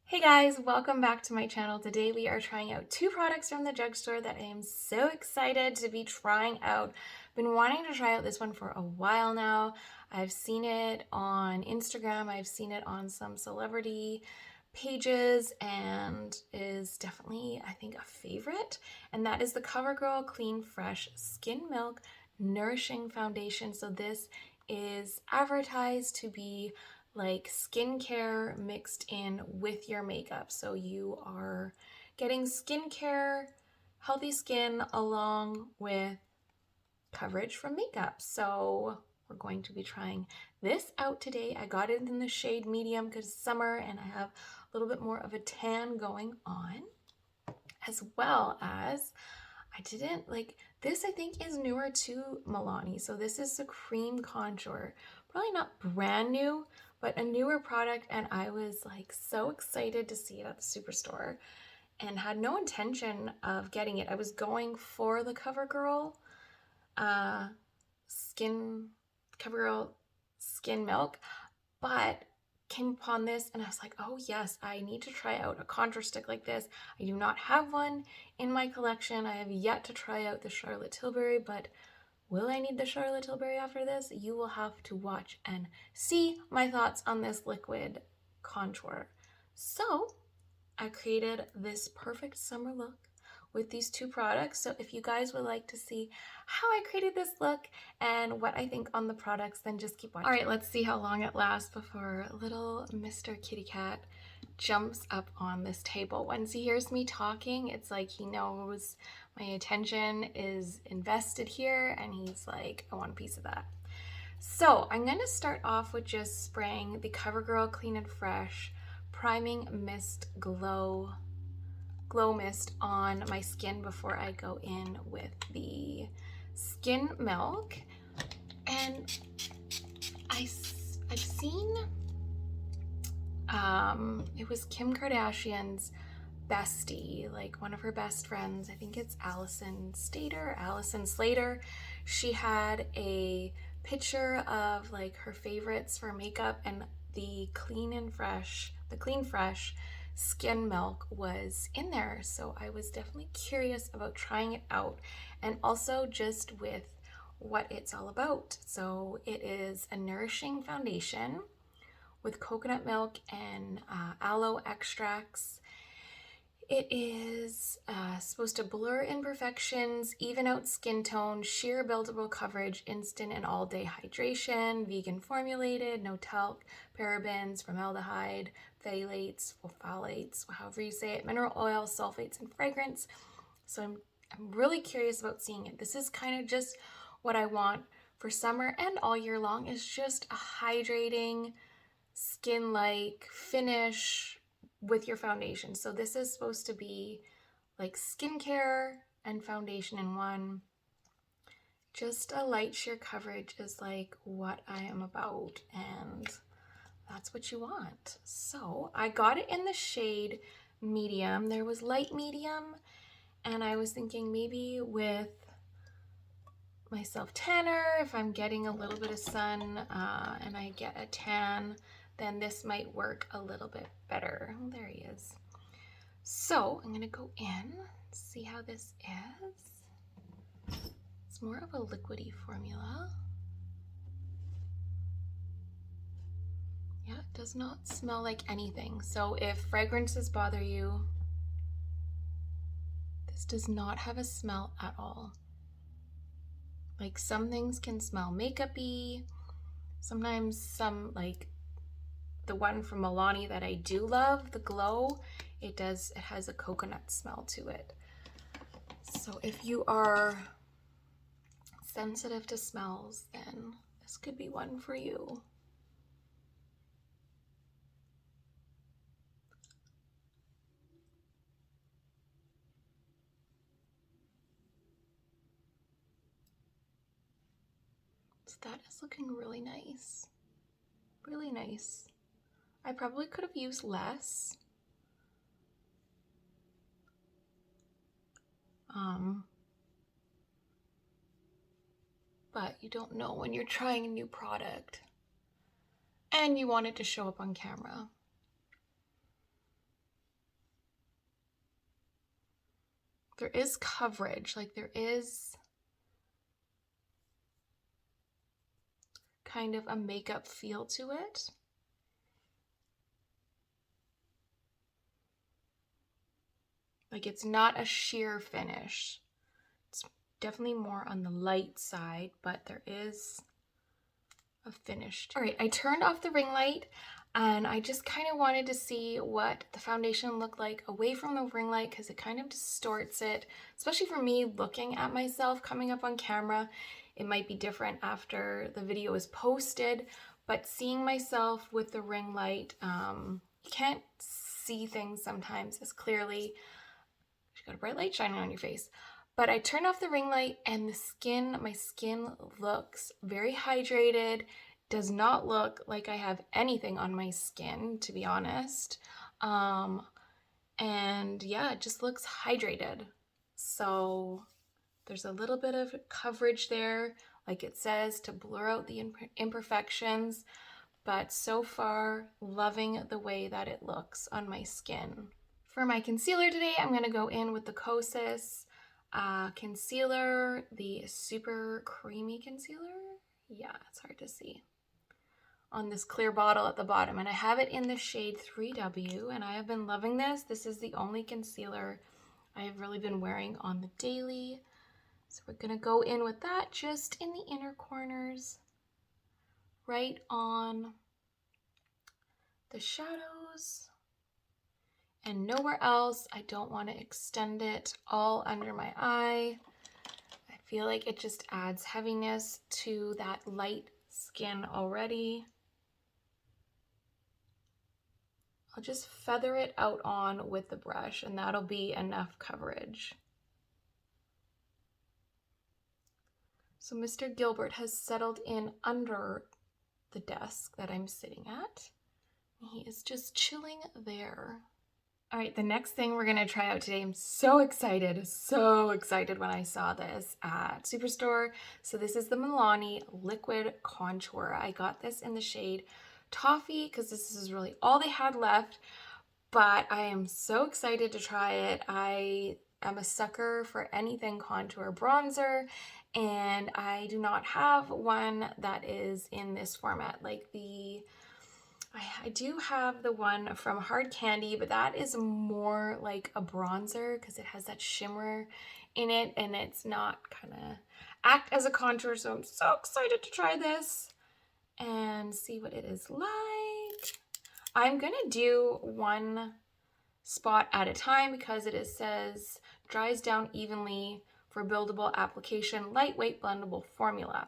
Hey guys, welcome back to my channel. Today we are trying out two products from the drugstore that I am so excited to be trying out. Been wanting to try out this one for a while now. I've seen it on Instagram, I've seen it on some celebrity pages, and is definitely, I think, a favorite. And that is the Covergirl Clean Fresh Skin Milk Nourishing Foundation. So this is advertised to be like skincare mixed in with your makeup. So you are getting skincare, healthy skin, along with coverage from makeup. So we're going to be trying this out today. I got it in the shade medium because it's summer and I have a little bit more of a tan going on, as well as I didn't like this. I think is newer to Milani. So this is the cream contour. Probably not brand new, but a newer product. And I was like so excited to see it at the Superstore and had no intention of getting it. I was going for the Covergirl skin Covergirl skin milk, but came upon this and I was like, oh yes, I need to try out a contour stick like this. I do not have one in my collection. I have yet to try out the Charlotte Tilbury, but will I need the Charlotte Tilbury after this? You will have to watch and see my thoughts on this liquid contour. So I created this perfect summer look with these two products. So if you guys would like to see how I created this look and what I think on the products, then just keep watching. All right, let's see how long it lasts before little Mr. Kitty Cat jumps up on this table. Once he hears me talking, it's like he knows my attention is invested here and he's like, I want a piece of that. So I'm going to start off with just spraying the Covergirl Clean and Fresh Priming Mist Glow Mist on my skin before I go in with the skin milk. And I've seen it was Kim Kardashian's bestie, like one of her best friends, I think it's Allison Slater. She had a picture of like her favorites for makeup, and the Clean Fresh skin milk was in there. So I was definitely curious about trying it out, and also just with what it's all about. So it is a nourishing foundation with coconut milk and aloe extracts. It is supposed to blur imperfections, even out skin tone, sheer buildable coverage, instant and all-day hydration, vegan formulated, no talc, parabens, formaldehyde, phthalates, or phthalates, however you say it, mineral oil, sulfates, and fragrance. So I'm really curious about seeing it. This is kind of just what I want for summer and all year long, is just a hydrating, skin-like finish with your foundation. So this is supposed to be like skincare and foundation in one. Just a light sheer coverage is like what I am about, and that's what you want. So I got it in the shade medium. There was light medium, and I was thinking maybe with my self tanner, if I'm getting a little bit of sun and I get a tan, then this might work a little bit better. Oh, there he is. So I'm gonna go in, see how this is. It's more of a liquidy formula. Yeah, it does not smell like anything. So if fragrances bother you, this does not have a smell at all. Like some things can smell makeup-y, sometimes some, like the one from Milani that I do love, the Glow, it has a coconut smell to it. So if you are sensitive to smells, then this could be one for you. So that is looking really nice. Really nice. I probably could have used less. But you don't know when you're trying a new product and you want it to show up on camera. there is coverage, like there is kind of a makeup feel to it. Like it's not a sheer finish. It's definitely more on the light side, but there is a finish. All right, I turned off the ring light and I just kind of wanted to see what the foundation looked like away from the ring light because it kind of distorts it, especially for me looking at myself coming up on camera. It might be different after the video is posted, but seeing myself with the ring light, you can't see things sometimes as clearly. You got a bright light shining on your face. But I turned off the ring light and my skin looks very hydrated. Does not look like I have anything on my skin, to be honest. And yeah, it just looks hydrated. So there's a little bit of coverage there, like it says, to blur out the imperfections. But so far, loving the way that it looks on my skin. For my concealer today, I'm going to go in with the Kosas concealer, the super creamy concealer. Yeah, it's hard to see on this clear bottle at the bottom. And I have it in the shade 3W, and I have been loving this. This is the only concealer I have really been wearing on the daily. So we're going to go in with that just in the inner corners, right on the shadows. And nowhere else. I don't want to extend it all under my eye. I feel like it just adds heaviness to that light skin already. I'll just feather it out on with the brush and that'll be enough coverage. So Mr. Gilbert has settled in under the desk that I'm sitting at. He is just chilling there. All right, the next thing we're gonna try out today, I'm so excited when I saw this at Superstore. So this is the Milani Liquid Contour. I got this in the shade Toffee because this is really all they had left, but I am so excited to try it. I am a sucker for anything contour bronzer, and I do not have one that is in this format. Like I do have the one from Hard Candy, but that is more like a bronzer because it has that shimmer in it and it's not kind of act as a contour. So I'm so excited to try this and see what it is like. I'm going to do one spot at a time because it says dries down evenly for buildable application, lightweight blendable formula.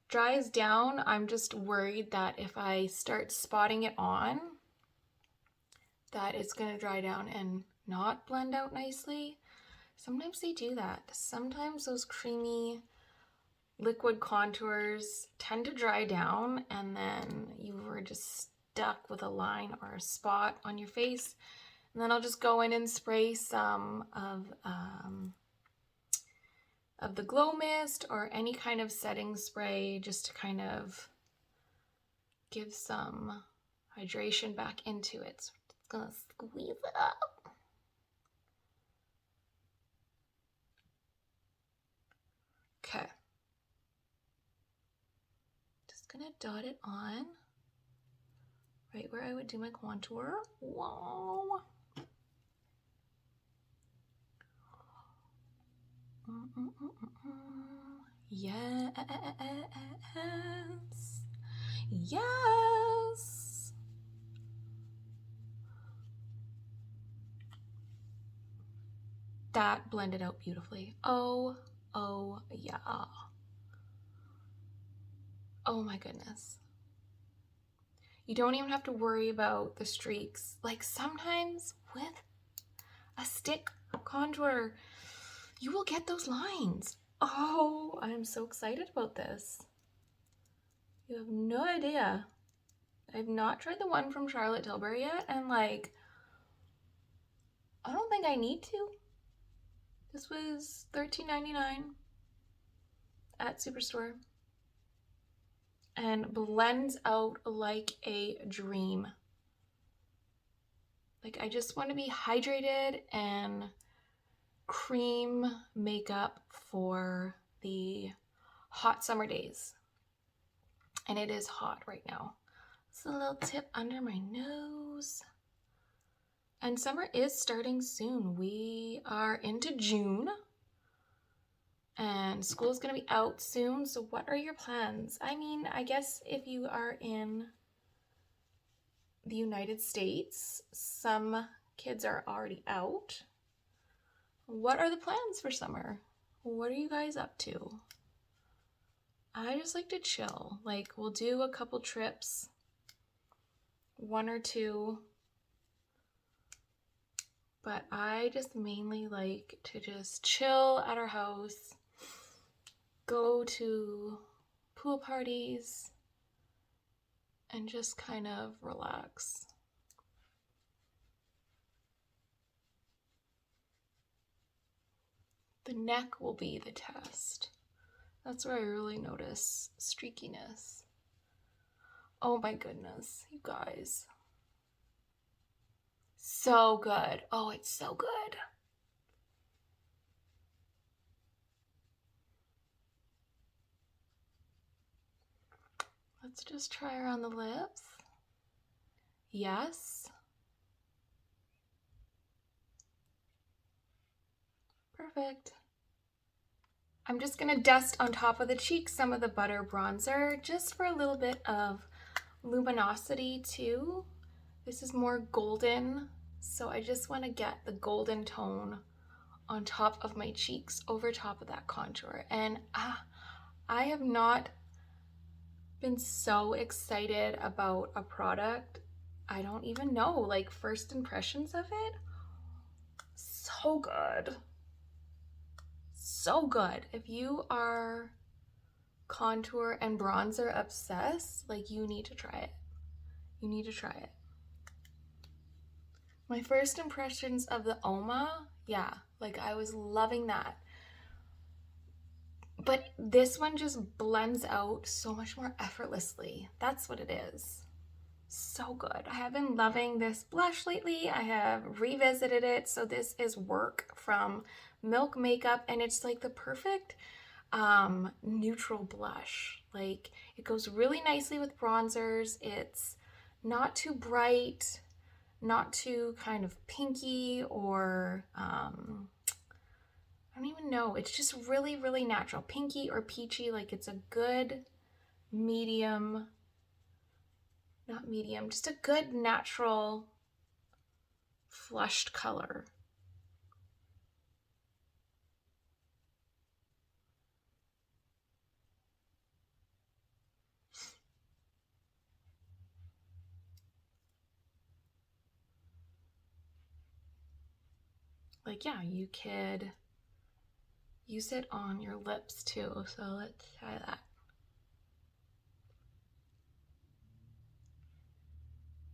Dries down, I'm just worried that if I start spotting it on, that it's going to dry down and not blend out nicely. Sometimes they do that. Sometimes those creamy liquid contours tend to dry down and then you were just stuck with a line or a spot on your face. And then I'll just go in and spray some of the Glow Mist or any kind of setting spray just to kind of give some hydration back into it. So I'm just gonna squeeze it up. Okay. Just gonna dot it on right where I would do my contour. Whoa. Yes. Yes. That blended out beautifully. Oh yeah. Oh my goodness. You don't even have to worry about the streaks. Like sometimes with a stick contour, you will get those lines. Oh, I'm so excited about this. You have no idea. I've not tried the one from Charlotte Tilbury yet, and like, I don't think I need to. This was $13.99 at Superstore and blends out like a dream. Like, I just want to be hydrated and cream makeup for the hot summer days. And it is hot right now. It's a little tip under my nose. And summer is starting soon. We are into June. And school's gonna be out soon. So what are your plans? I mean, I guess if you are in the United States, some kids are already out. What are the plans for summer? What are you guys up to? I just like to chill. Like, we'll do a couple trips, 1 or 2, but I just mainly like to just chill at our house, go to pool parties, and just kind of relax. The neck will be the test. That's where I really notice streakiness. Oh my goodness, you guys. So good. Oh, it's so good. Let's just try her on the lips. Yes. Perfect. I'm just gonna dust on top of the cheeks some of the butter bronzer just for a little bit of luminosity too. This is more golden, so I just want to get the golden tone on top of my cheeks over top of that contour. And I have not been so excited about a product. I don't even know, like, first impressions of it. So good. So good. If you are contour and bronzer obsessed, like, you need to try it. You need to try it. My first impressions of the Oma, yeah, like, I was loving that. But this one just blends out so much more effortlessly. That's what it is. So good. I have been loving this blush lately. I have revisited it. So this is Work from Milk Makeup, and it's like the perfect neutral blush. Like, it goes really nicely with bronzers. It's not too bright, not too kind of pinky or I don't even know. It's just really, really natural. Pinky or peachy, like, it's a good medium, not medium, just a good natural flushed color. Like, yeah, you could use it on your lips too. So let's try that.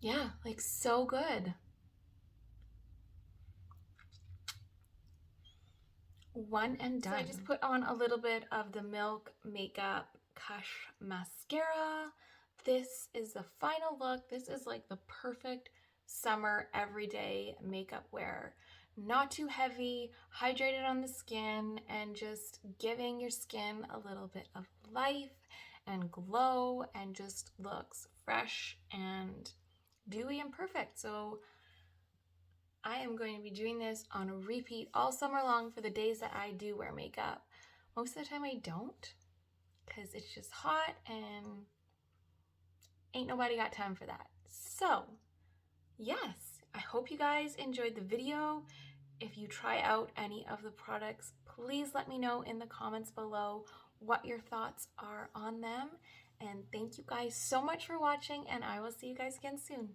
Yeah, like, so good. One and done. So I just put on a little bit of the Milk Makeup Kush Mascara. This is the final look. This is like the perfect summer everyday makeup wear. Not too heavy, hydrated on the skin, and just giving your skin a little bit of life and glow, and just looks fresh and dewy and perfect. So I am going to be doing this on a repeat all summer long for the days that I do wear makeup. Most of the time I don't, because it's just hot and ain't nobody got time for that. So yes, I hope you guys enjoyed the video. If you try out any of the products, please let me know in the comments below what your thoughts are on them. And thank you guys so much for watching, and I will see you guys again soon.